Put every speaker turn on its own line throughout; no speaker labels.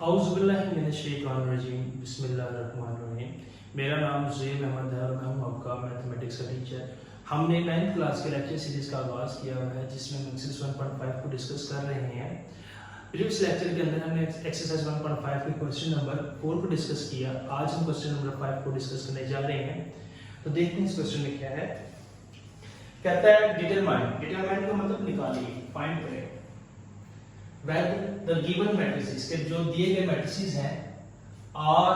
औज़ुबिल्लाहिमिनश्शैतानिर्रजीम बिस्मिल्लाहिर्रहमानिर्रहीम। मेरा नाम ज़ुहैब अहमद है और मैं हूँ आपका मैथमेटिक्स का टीचर। हमने 9th क्लास के लेक्चर सीरीज़ का आगाज़ किया हुआ है जिसमें हम एक्सरसाइज 1.5 को डिस्कस कर रहे हैं। प्रीवियस लेक्चर के अंदर हमने एक्सरसाइज 1.5 के क्वेश्चन नंबर 4 को डिस्कस किया। आज हम क्वेश्चन नंबर 5 को डिस्कस करने जा रहे हैं। तो देखते हैं इस क्वेश्चन में क्या है। कहता है डिटरमाइन का मतलब निकालिए, फाइंड करें whether the given matrices के जो दिए गए मैट्रिसेस हैं और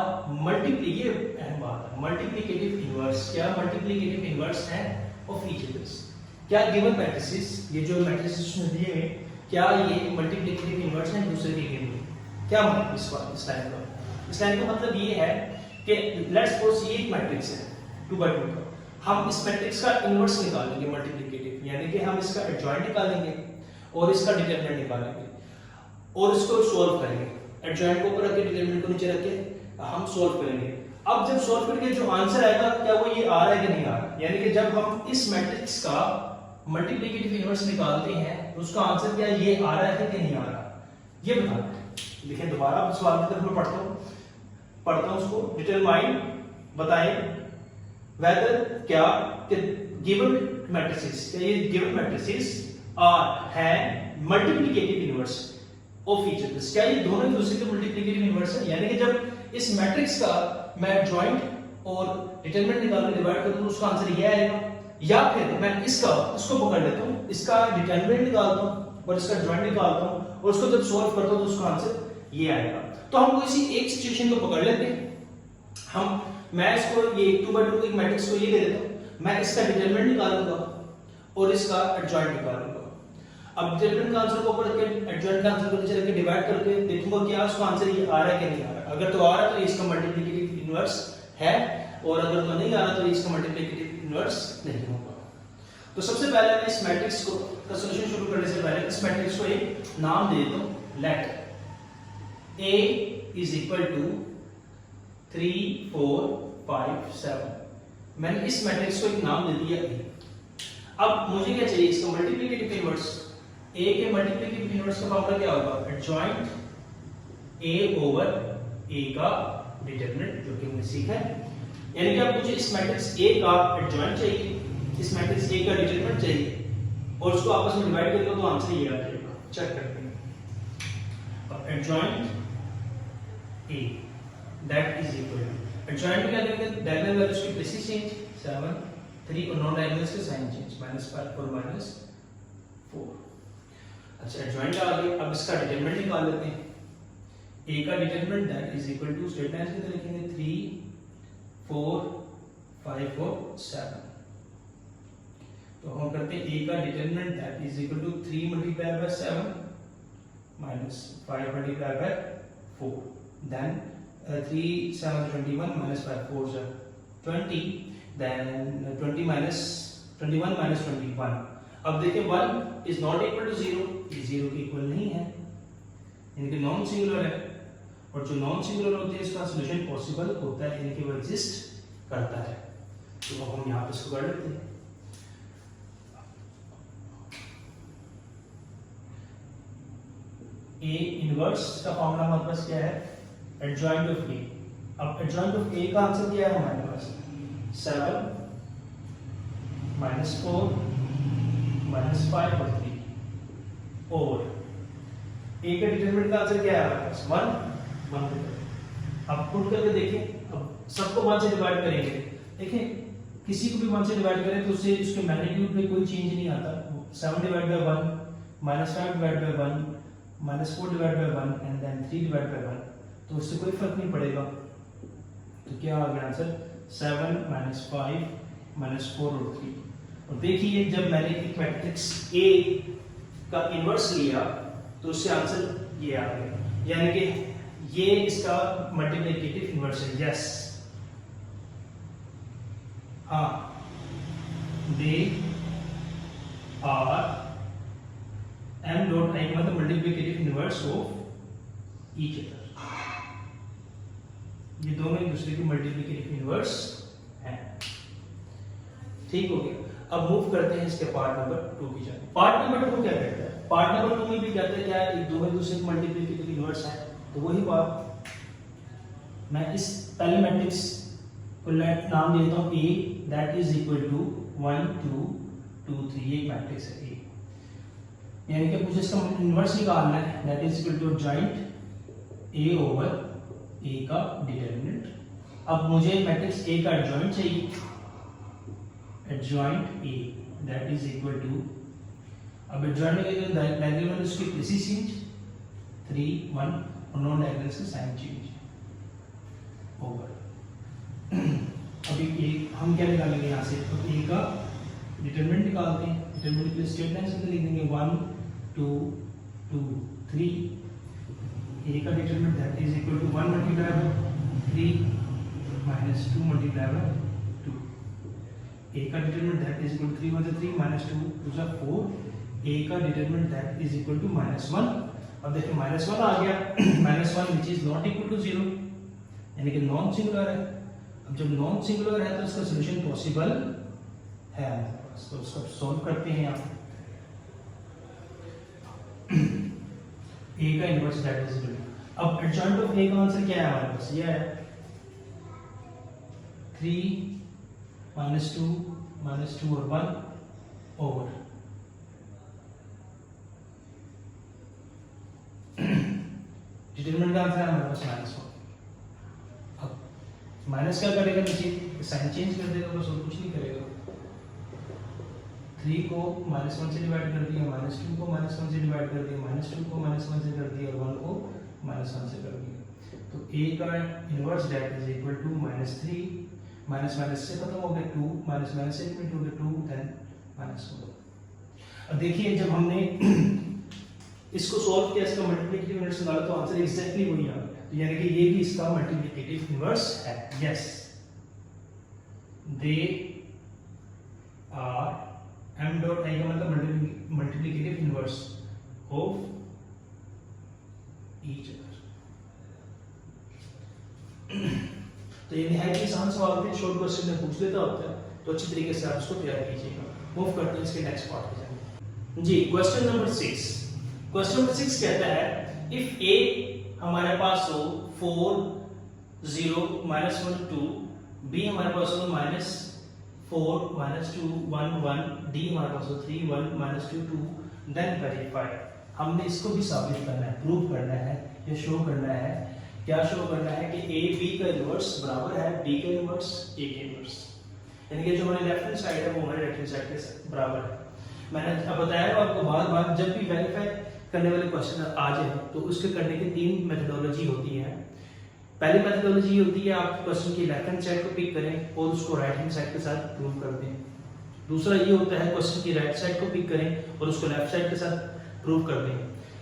ये अहम बात है, मल्टीप्लिकेटिव इनवर्स, क्या मल्टीप्लिकेटिव इनवर्स है ऑफ ईच अदर्स। क्या गिवन मैट्रिसेस, ये जो मैट्रिसेस में दिए हुए, क्या ये मल्टीप्लिकेटिव इनवर्स हैं दूसरे के गिवन। क्या मतलब इस लाइन का मतलब ये है कि लेट्स सपोज ये एक मैट्रिक्स है 2 by 2 का, हम इस मैट्रिक्स का इनवर्स निकालेंगे मल्टीप्लिकेटिव, यानी कि हम इसका एडजॉइंट निकालेंगे और इसका डिटरमिनेंट निकालेंगे और इसको सॉल्व करेंगे। एडजॉइंट को ऊपर रख के डिटरमिनेंट को नीचे रख के हम सॉल्व करेंगे। अब जब सॉल्व करके जो आंसर आएगा क्या वो ये आ रहा है कि नहीं आ रहा, यानी कि जब हम इस मैट्रिक्स का मल्टीप्लिकेटिव इनवर्स निकालते हैं तो उसका आंसर क्या ये आ रहा है कि नहीं आ रहा, ये बताना है। देखिए दोबारा सवाल की तरफ मैं पढ़ता हूं उसको। डिटरमाइन बताएं वेदर क्या गिवन मैट्रिसेस, क्या ये गिवन मैट्रिसेस आर है multiplicative inverse of each other, क्या ये दोनों एक दूसरे के मल्टीप्लिकेटिव इनवर्स है। यानी कि जब इस मैट्रिक्स का मैं जॉइंट और डिटरमिनेंट निकाल के डिवाइड करूं तो उसका आंसर ये आएगा, या फिर मैं इसको पकड़ लेता हूं, इसका डिटरमिनेंट निकालता हूं और इसका जॉइंट निकालता हूं और उसको जब सॉल्व करता हूं तो उसका आंसर ये आएगा। तो हम किसी एक सिचुएशन को पकड़ लेते हैं, मैं इसको ये 2 by 2 एक मैट्रिक्स को ये ले लेता हूं, मैं इसका डिटरमिनेंट निकालूंगा और इसका एडजॉइंट निकालूंगा। अब डिटरमिनेंट का आंसर को ऊपर रख के एडजॉइंट का आंसर को नीचे रख के डिवाइड करके देखूंगा क्या उसका आंसर ये आ रहा है कि नहीं आ रहा। अगर तो आ रहा है तो इसका मल्टीप्लिकेटिव इनवर्स है और अगर तो नहीं आ रहा तो इसका मल्टीप्लिकेटिव इनवर्स नहीं होगा। तो सबसे पहले मैं इस मैट्रिक्स को का सॉल्यूशन शुरू करने से पहले इस मैट्रिक्स को एक नाम दे देता हूं। Let A is equal to 3 4 5 7। मैंने इस मैट्रिक्स को एक नाम दे दिया A। अब मुझे क्या चाहिए, इसका मल्टीप्लिकेटिव इनवर्स। A के मल्टीप्लिकेटिव इनवर्स का फॉर्मूला क्या होगा, एडजॉइंट A ओवर A का डिटरमिनेंट, जो कि हमने सीखा है। यानी कि अब मुझे इस मैट्रिक्स A का एडजॉइंट चाहिए, इस मैट्रिक्स A का डिटरमिनेंट चाहिए और उसको आपस में डिवाइड करेंगे तो आंसर ये आ जाएगा। चेक करते हैं। अब adjoint A that is equal to adjoint क्या करेंगे, डायगोनल वैल्यूज की प्लेसेस चेंज 7 3 और नॉन डायगोनल्स के साइन चेंज -5 4 -4। अच्छा एडजॉइंट आ गया, अब इसका डिटरमिनेंट निकाल लेते हैं। A का determinant that is equal to straight line के अंदर लिखेंगे 3 4 5 और 7। तो हम करते हैं A का determinant that is equal to 3 multiply by 7 minus 5 multiply by 4, then 3 7 21 minus 5 4 is 20, then 20 minus 21 minus 21। अब देखिए 1 is not equal to 0, ये 0 के इक्वल नहीं है, इनके नॉन सिंगुलर है और जो नॉन सिंगुलर होते हैं इसका सॉल्यूशन पॉसिबल होता है, यानी कि वो एग्जिस्ट करता है। तो अब हम यहाँ पे इसको कर लेते हैं। A इनवर्स का फॉर्मूला हमारे पास क्या है, एडजॉइंट ऑफ A। अब एडजॉइंट ऑफ A का आंसर क्या है हमारे पास, 7 -4 -5 और 3 और A का डिटरमिनेंट का आंसर क्या है हमारे पास 1। अब पुट करके देखें, अब सबको 1 से डिवाइड करेंगे। देखें किसी को भी 1 से डिवाइड करें तो उससे उसके मैग्नीट्यूड में कोई चेंज नहीं आता। 7 divide by 1 -5 divide by 1 -4 divide by 1 and then 3 divide by 1, तो उससे कोई फर्क नहीं पड़ेगा। तो क्या आ गया आंसर 7 -5 -4 और 3। और देखिए जब मैंने एक मैट्रिक्स A का इनवर्स लिया तो उससे आंसर ये आ गया, यानी कि ये इसका मल्टीप्लिकेटिव इनवर्स है। यस हाँ, they are M dot I मतलब multiplicative inverse of each other, ये दोनों एक दूसरे के मल्टीप्लिकेटिव इनवर्स हैं। ठीक हो गया। अब मूव करते हैं इसके पार्ट नंबर 2 की जाने। पार्ट नंबर 2 क्या कहता है, पार्ट नंबर 2 में भी कहते हैं क्या है, एक दो दूसरे के मल्टीप्लिकेटिव इनवर्स है। तो वही बात, मैं इस पहले मैट्रिक्स को नाम देता हूँ ए, दैट इज इक्वल टू 1 2 2 3, एक मैट्रिक्स है ए, यानी कि मुझे इसका इन्वर्स निकालना है, that is equal to adjoint A over A का डिटरमिनेंट। अब मुझे मैट्रिक्स ए का एडजॉइंट चाहिए, adjoint A that is equal to, अब एडजॉइंट में डायगोनल उसकी प्लेसेस चेंज 3 1 और नॉन डायगोनल का साइन चेंज ओवर। अभी ए हम क्या निकालेंगे यहाँ से, तो ए का डिटरमिनेंट निकालते हैं, डिटरमिनेंट के लिए स्ट्रेट लाइन से लिख देंगे 1 2 2 3, ए का determinant that is equal to 1 multiply by 3 minus 2 multiply by 2, A का determinant that is equal to 3 1 3 minus 2 2 4, A का determinant that is equal to -1। अब देखिए -1 आ गया, -1 which is not equal to 0, यानी कि नॉन सिंगुलर है। अब जब नॉन सिंगुलर है तो इसका सॉल्यूशन पॉसिबल है हमारे पास, तो उसको सॉल्व करते हैं यहाँ ए का inverse that is equal to, अब एडजॉइंट ऑफ ए का आंसर क्या है हमारे पास, ये है 3 -2 और 1 ओवर डिटरमिनेंट का आंसर है हमारे पास -1। अब माइनस क्या करेगा नीचे, साइन चेंज कर देगा, बस और कुछ नहीं करेगा। 3 को -1 से डिवाइड कर दिया, -2 को -1 से डिवाइड कर दिया, -2 को -1 से कर दिया और 1 को -1 से कर दिया। तो a का inverse that is equal to -3, minus minus से खत्म हो गया 2, माइनस माइनस से इक्वल टू 2, देन -1। अब देखिए जब हमने इसको सॉल्व किया, इसका मल्टीप्लिकेटिव इनवर्स निकाला, तो आंसर एग्जैक्टली वही आ गया। तो यानी कि ये भी इसका मल्टीप्लिकेटिव इनवर्स है। Yes, they are m dot i का मतलब multiplicative inverse of each other. तो ये निहायत ही आसान सवाल थे, शॉर्ट क्वेश्चन में पूछ लेता होता है, तो अच्छी तरीके से आप इसको तैयार कीजिएगा। मूव करते हैं इसके नेक्स्ट पार्ट पे जाएंगे जी। क्वेश्चन नंबर 6, क्वेश्चन नंबर 6 कहता है इफ a हमारे पास हो 4 0 -1 2, b हमारे पास हो -4 -2 1 1, d हमारे पास हो 3 1 -2 2, देन वेरीफाई। हमने इसको भी साबित करना है, प्रूव करना है, ये शो करना है। क्या शो करना है कि a b का इनवर्स बराबर है b का इनवर्स a के इनवर्स, यानी कि जो हमारी लेफ्ट हैंड साइड है वो हमारे राइट हैंड साइड के बराबर है। मैंने अब बताया आपको बार बार, जब भी वेरीफाई करने वाले क्वेश्चन आ जाए तो उसके करने की 3 मेथोडोलॉजी होती है। पहली मेथोडोलॉजी होती है आप क्वेश्चन की लेफ्ट हैंड साइड को पिक करें और उसको राइट हैंड साइड के साथ प्रूव कर दें। दूसरा ये होता है क्वेश्चन की राइट साइड को पिक करें और उसको लेफ्ट साइड के साथ प्रूव कर दें।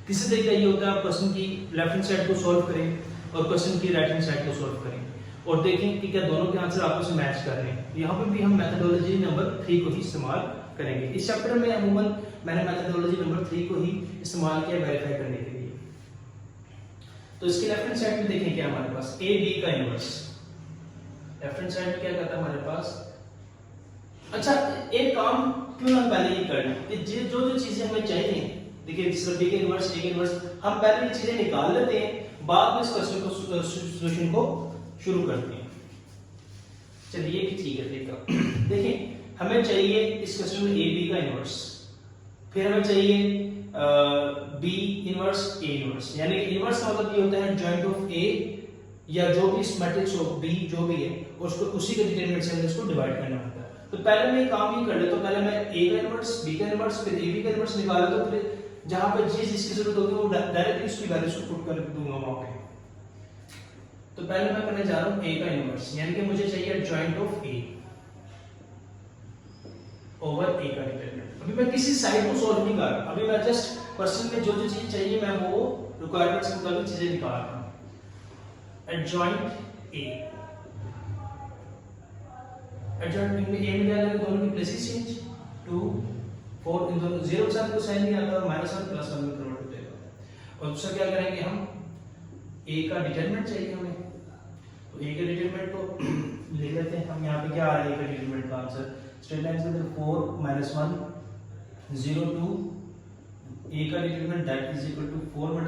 तीसरा तरीका ये होता है आप क्वेश्चन की लेफ्ट हैंड साइड को सॉल्व करें और क्वेश्चन की राइट हैंड साइड को सॉल्व करें और देखें कि क्या दोनों के आंसर आपस में मैच कर रहे हैं। यहाँ पे भी हम मेथोडोलॉजी नंबर 3 को ही इस्तेमाल करेंगे। इस चैप्टर में अमूमन मैंने मेथोडोलॉजी नंबर 3 को ही इस्तेमाल किया वेरीफाई करने के लिए। तो इसके लेफ्ट हैंड साइड में देखें क्या हमारे पास a b का इनवर्स, लेफ्ट हैंड साइड में क्या करता है हमारे पास। अच्छा, एक काम क्यों ना पहले ये कर लें कि जो जो चीजें हमें चाहिए, देखिए b का इनवर्स a का इनवर्स, हम पहले ये चीजें निकाल लेते हैं, बाद में इस क्वेश्चन को सॉल्यूशन को शुरू करते हैं। चलिए ये भी ठीक है तरीका। देखिए हमें चाहिए इस क्वेश्चन में a b का इनवर्स, फिर हमें चाहिए b इनवर्स a इनवर्स, यानी इनवर्स का मतलब ये होता है जॉइंट ऑफ a या जो भी इस मैट्रिक्स हो b जो भी है उसको उसी के डिटरमिनेंट से हमें इसको डिवाइड करना होता है। तो पहले मैं काम ही कर लेता हूं, पहले मैं a का इनवर्स b का इनवर्स फिर ab का इनवर्स निकाला, तो फिर जहां पे जिसकी जरूरत होगी वो डायरेक्टली उसकी वैल्यूज को पुट कर दूंगा वहां पे। तो पहले मैं करने जा रहा हूं a का इनवर्स, यानी कि मुझे चाहिए joint of a over a का डिटरमिनेंट। अभी मैं किसी साइड को सॉल्व नहीं कर रहा, अभी मैं जस्ट क्वेश्चन में जो जो चीज चाहिए मैं वो रिक्वायरमेंट्स के मुताबिक चीजें निकाल रहा हूं। एडजॉइंट a, एडजॉइंट में a में क्या करेंगे, दोनों की प्लेसेस चेंज 2 4, इन दोनों 0 के साथ को साइन नहीं आता, -1 +1 में कन्वर्ट हो जाएगा। और दूसरा क्या करेंगे हम, a का डिटरमिनेंट चाहिए हमें, तो a के डिटरमिनेंट को ले लेते हैं हम। यहाँ पे क्या आ रहा है a का डिटरमिनेंट का आंसर, स्ट्रेट लाइन से 4 -1 0 2, a का determinant that is equal to 4 ×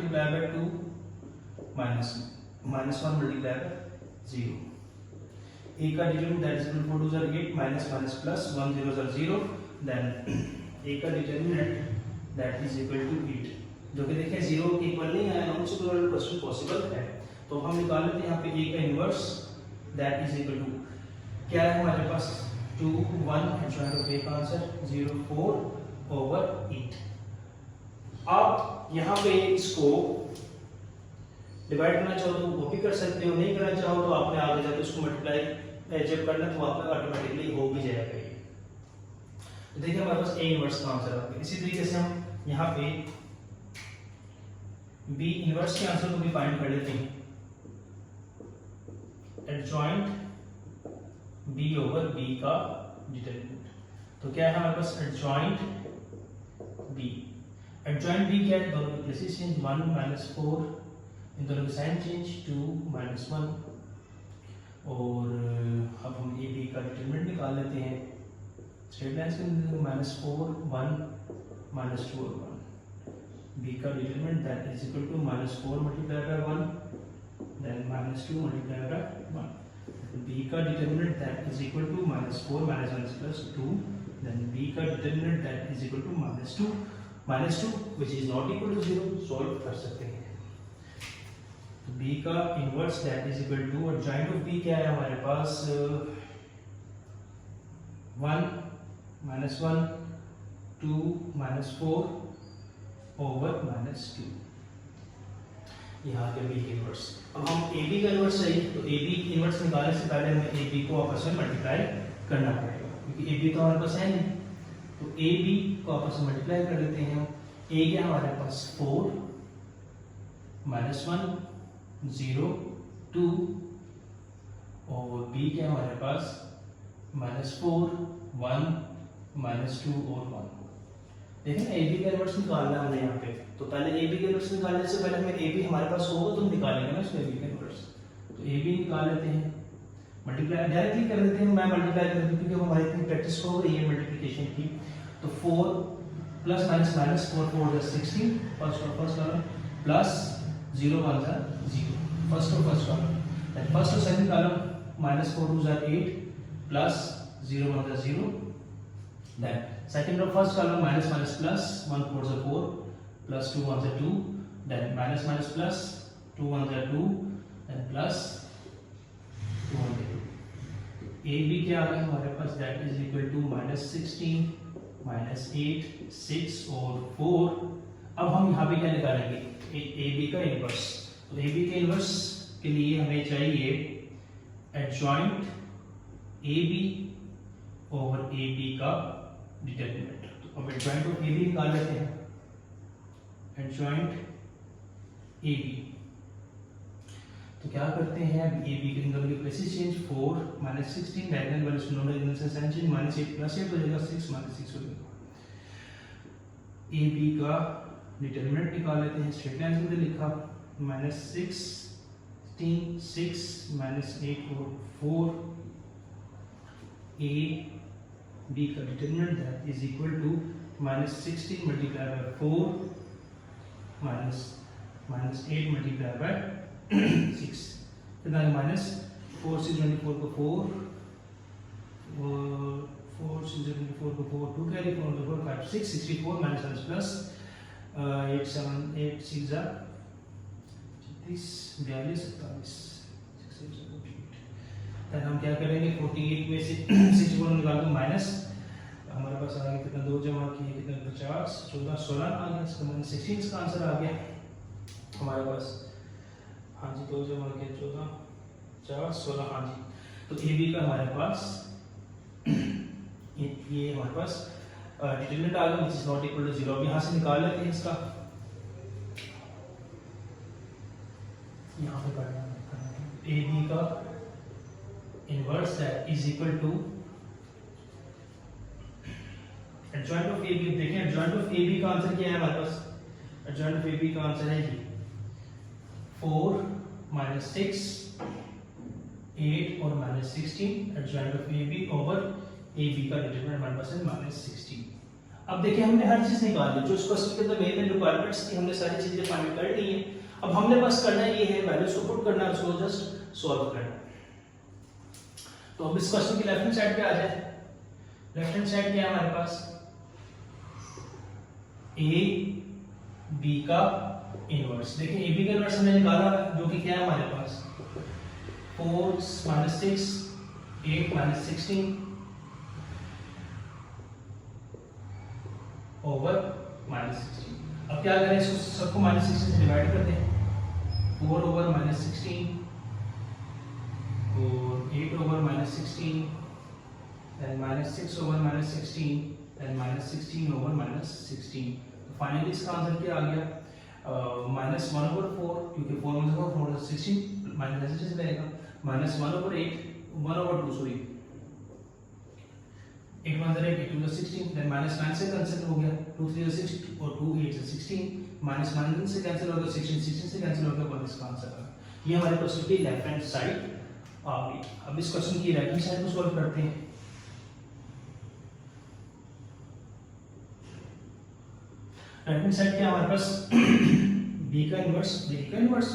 2 minus 1 multiply by 0। A का determinant that is equal to 4 2 8 minus minus plus 1 0 0 0 then A का determinant that is equal to 8, जो कि देखें 0 के इक्वल नहीं आया, नॉन सिंगुलर क्वेश्चन पॉसिबल है। तो हम निकाल लेते हैं यहाँ पे ए का inverse that is equal to क्या है हमारे पास 2 1 एडजॉइंट ऑफ ए का आंसर 0 4 ओवर 8। आप यहाँ पे इसको डिवाइड करना चाहो तो वो भी कर सकते हो, नहीं करना चाहो तो आपने आगे जाकर उसको मल्टीप्लाई जब करना तो आपका ऑटोमेटिकली हो भी जाएगा ये। तो देखिए हमारे पास ए इनवर्स का आंसर आ गया। इसी तरीके से हम यहाँ पे बी इनवर्स के आंसर को भी फाइंड कर लेते हैं। एडजॉइंट बी ओवर बी का डिटरमिनेंट, तो क्या है हमारे पास एडजॉइंट बी। एडजॉइंट बी क्या है, दोनों के प्लेसेस चेंज 1 माइनस 4, इन दोनों के साइन चेंज 2 माइनस 1। और अब हम ए बी का डिटरमिनेंट निकाल लेते हैं। स्ट्रेट लाइन के अंदर माइनस 4 1 माइनस 2 और 1। बी का determinant that is equal to minus 4 multiply by 1 then minus 2 multiply by 1। B का determinant that is equal to minus 4 minus 1 plus 2 then B का determinant that is equal to minus 2 which is not equal to 0 solve कर सकते हैं। तो B का inverse that is equal to adjoint of B क्या है हमारे पास 1 माइनस 1 2 माइनस 4 ओवर माइनस 2, यहाँ पे बी इनवर्स। अब हम ए बी का इनवर्स चाहिए, तो ए बी इनवर्स निकालने से पहले हमें ए बी को आपस में मल्टीप्लाई करना पड़ेगा, क्योंकि ए बी तो हमारे पास है नहीं। तो ए बी को आपस में मल्टीप्लाई कर लेते हैं। ए क्या हमारे पास 4 माइनस 1 0 2 और बी क्या हमारे पास माइनस 4 1 माइनस 2 और 1। देखिए ए बी का इनवर्स निकालना है हमने यहाँ पे, तो पहले ए बी का इनवर्स निकालने से पहले हमें ए बी हमारे पास होगा तो हम निकालेंगे ना उसका ए बी का इनवर्स। तो ए बी निकाल लेते हैं, मल्टीप्लाई डायरेक्टली कर देते हैं। मैं मल्टीप्लाई कर देता हूँ क्योंकि हमारी इतनी प्रैक्टिस हो गई है मल्टीप्लिकेशन की। तो 4 plus minus minus 4 4 16 first column plus 0 1 0 first column, then first और second column minus 4 2 8 plus 0 1 0, then second of first column minus minus plus 1 4 4 plus 2 1 2, then minus minus plus 2 1 2 then plus 2 1 2। a b क्या आ गया हमारे पास that is equal to minus 16 minus 8 6 और 4। अब हम यहाँ पे क्या निकालेंगे ए बी का इनवर्स। तो ए बी के इनवर्स के लिए हमें चाहिए adjoint A B over A B का डिटरमिनेंट। तो अब एडजॉइंट ऑफ ए बी निकाल लेते हैं। एडजॉइंट ए बी, तो क्या करते हैं अब ए बी के अंदर के प्लेसेस चेंज 4 माइनस 16 डायगोनल वाले सुनो डायगोनल से साइन चेंज माइनस 8 प्लस 8 हो जाएगा 6 माइनस 6 हो जाएगा। ए बी का डिटरमिनेंट निकाल लेते हैं। स्ट्रेट लाइन से लिखा माइनस 16 6 माइनस 8 और 4। ए b का determinant that is equal to minus 16 multiply by 4 minus 8 multiply by 6, कितना है माइनस 4 6 24 को 4 और 4 6 24 को 4 2 कैरी 4 4 5 6 64 माइनस प्लस 8 7 8 6 जा 30 42 27 हम क्या करेंगे 48 में से 64 निकाल दो माइनस, हमारे पास आ गया कितना 2 जमा किए कितना 50 14 16 आ गया। इसका मतलब 16 का आंसर आ गया हमारे पास। हाँ जी 2 जमा किए 14 50 16 हाँ जी। तो ए बी का हमारे पास ये हमारे पास डिटरमिनेंट आ गया which is not equal to 0। अब यहाँ से निकाल लेते हैं इसका, यहाँ पे करना ए बी का inverse that is equal to adjoint of A B. देखें एडजॉइंट ऑफ ए बी का आंसर क्या है हमारे पास। एडजॉइंट ऑफ ए बी का आंसर है जी 4 माइनस 6 8 और minus 16। Adjoint of A B over A B का डिटरमिनेंट हमारे पास है माइनस 16। अब देखिए हमने हर चीज निकाल ली जो इस क्वेश्चन के अंदर मेन रिक्वायरमेंट्स थी, हमने सारी चीजें फाइंड कर ली हैं। अब हमने बस करना ये है, वैल्यूज को पुट करना है, उसको जस्ट सॉल्व करना है। तो अब इस क्वेश्चन की लेफ्ट हैंड साइड पे आ जाए। लेफ्ट हैंड साइड क्या है हमारे पास, ए बी का इनवर्स। देखिए ए बी का इनवर्स हमने निकाला जो कि क्या है हमारे पास 4 - 6 8 - 16 ओवर -16। अब क्या करें, इसको सबको -16 से डिवाइड कर दें। 4 ओवर -16 और 8 over -16 then -6 over -16 then -16 over -16। तो फाइनली इसका आंसर क्या आ गया, -1 ओवर 4, क्योंकि 4 में से 4 16 माइनस से रहेगा, -1 ओवर 8 1 ओवर 2 सॉरी 8 1 8 8 2 16 then -9 से कैंसिल हो गया, 2 3 6 और 2 8 से 16 -9 से कैंसिल हो गया, 16 से कैंसिल हो गया, और इसका आंसर आ गया। ये हमारे क्वेश्चन की लेफ्ट हैंड साइड आ गई। अब इस क्वेश्चन की राइट हैंड साइड को सॉल्व करते हैं। राइट हैंड साइड क्या हमारे पास b का इनवर्स, b का इनवर्स।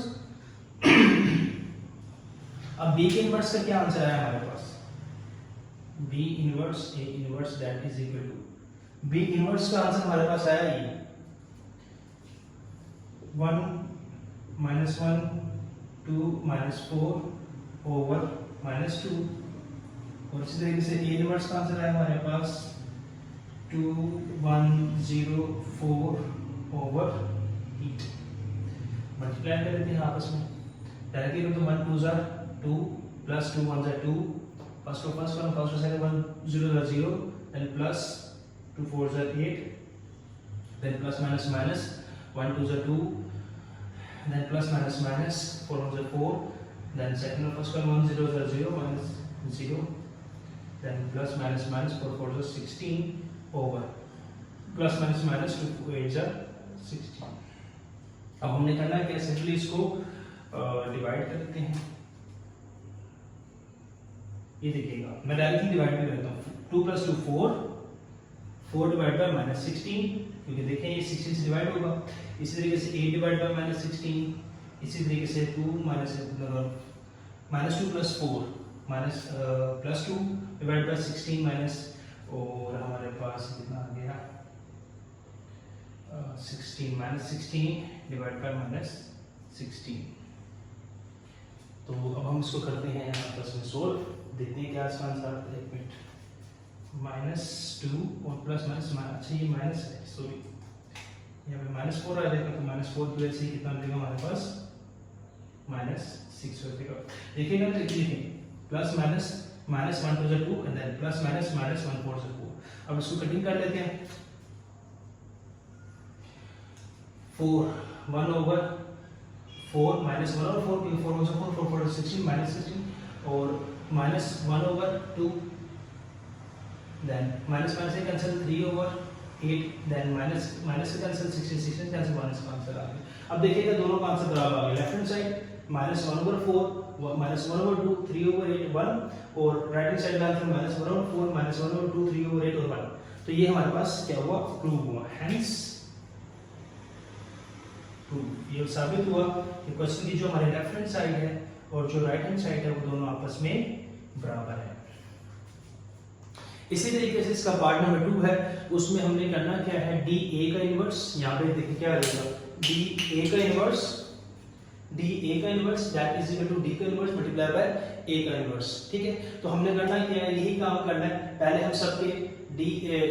अब b के इनवर्स का क्या आंसर आया हमारे पास, b inverse a inverse that is equal to, b inverse का आंसर हमारे पास आया ये 1 -1 2 -4 ओवर -2, और इसी तरीके से a इनवर्स का आंसर आया हमारे पास 2 1 0 4 ओवर 8। मल्टीप्लाई कर लेते हैं आपस में डायरेक्टली, तो 1 2 ज़ा 2 प्लस 2 1 ज़ा 2, फर्स्ट और सेकंड 1 0 ज़ा 0 देन प्लस 2 4 ज़ा 8 देन प्लस माइनस माइनस 1 2 ज़ा 2 देन प्लस माइनस माइनस 4 1 ज़ा 4 then second of first one 1 0 ज़ा 0 minus 0 then plus minus minus 4 4 ज़ा 16 over plus minus minus 2 8 ज़ा 16। अब हमने करना है कि सिंपली इसको डिवाइड कर देते हैं। ये देखिएगा मैं डायरेक्टली डिवाइड भी करता हूँ, 2 + 2 4 4 डिवाइड बाय -16, क्योंकि देखें ये 16 से डिवाइड होगा। इसी तरीके से 8 डिवाइड बाय -16, इसी तरीके से 2 -2 + 4 प्लस 2 डिवाइड बाय 16 माइनस, और हमारे पास कितना आ गया 16 -16 डिवाइड बाय -16। तो अब हम इसको करते हैं आपस में सोल्व, देखते हैं क्या इसका आंसर आता है। 1 मिनट -2 और प्लस माइनस, अच्छा ये माइनस है सॉरी, यहाँ पे -4 आ जाएगा, तो -4 की वजह से कितना मिलेगा हमारे पास -6 हो जाएगा। देखिएगा तो देखिए प्लस माइनस -1 2 ज़ा 2 एंड देन प्लस माइनस -1 4 ज़ा 4। अब इसको कटिंग कर लेते हैं। 4 1 ओवर 4 -1 ओवर 4 क्योंकि 4 ज़ा 4 4 4 16 -16 और -1 ओवर 2 देन माइनस से कैंसिल 3 ओवर 8 देन माइनस से कैंसिल 16 16 कैंसिल 1 इसका आंसर आ गया। अब देखिएगा दोनों का आंसर बराबर आ गया। Left hand side -1 over 4 -1 over 2 3 over 8 1, और राइट हैंड साइड का आंसर -1 ओवर 4 -1 ओवर 2 3 ओवर 8 और 1। तो ये हमारे पास क्या हुआ, प्रूव हुआ, हेंस प्रूव। ये साबित हुआ कि क्वेश्चन की जो हमारी लेफ्ट हैंड साइड है और जो राइट हैंड साइड है वो दोनों आपस में बराबर है। इसी तरीके से इसका पार्ट नंबर 2 है, उसमें हमने करना क्या है, डी ए का इनवर्स। यहाँ पे देखिए क्या आ जाएगा, डी ए का inverse that is equal to D का इनवर्स मल्टीप्लाई बाय ए का इनवर्स। ठीक है, तो हमने करना क्या है, यही काम करना है। पहले हम सबके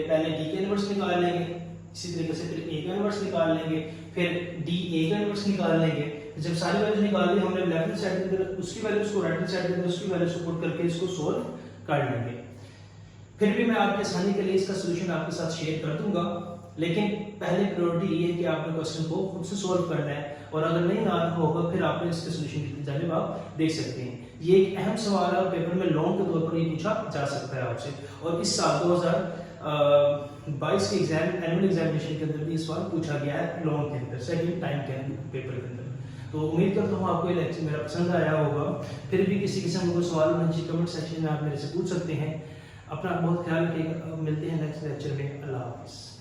पहले डी का इनवर्स निकाल लेंगे, इसी तरीके से फिर ए का इनवर्स निकाल लेंगे, फिर डी ए का इनवर्स निकाल लेंगे। जब सारी वैल्यूज निकाल ली हमने लेफ्ट हैंड साइड के अंदर उसकी वैल्यूज को राइट हैंड साइड के अंदर उसकी वैल्यूज को पुट करके इसको सोल्व कर लेंगे। फिर भी मैं आपके आसानी के लिए इसका सॉल्यूशन आपके साथ शेयर कर दूंगा, लेकिन पहले प्रायोरिटी ये है कि आपने क्वेश्चन को खुद से सोल्व करना है, और अगर नहीं ना होगा फिर आपने इसके सॉल्यूशन की जानिब आप देख सकते हैं। ये एक अहम सवाल है, पेपर में लॉन्ग के तौर पर ये पूछा जा सकता है आपसे, और इस साल 2022 के एनुअल एग्जामिनेशन के अंदर भी ये सवाल पूछा गया है लॉन्ग के अंदर, सेकंड टाइम के पेपर के अंदर। तो उम्मीद करता हूँ आपको ये लेक्चर मेरा पसंद आया होगा। फिर भी किसी किस्म का सवाल नीचे कमेंट सेक्शन में आप मेरे से पूछ सकते हैं। अपना बहुत ख्याल रखिएगा, मिलते हैं नेक्स्ट लेक्चर में। अल्लाह हाफिज़।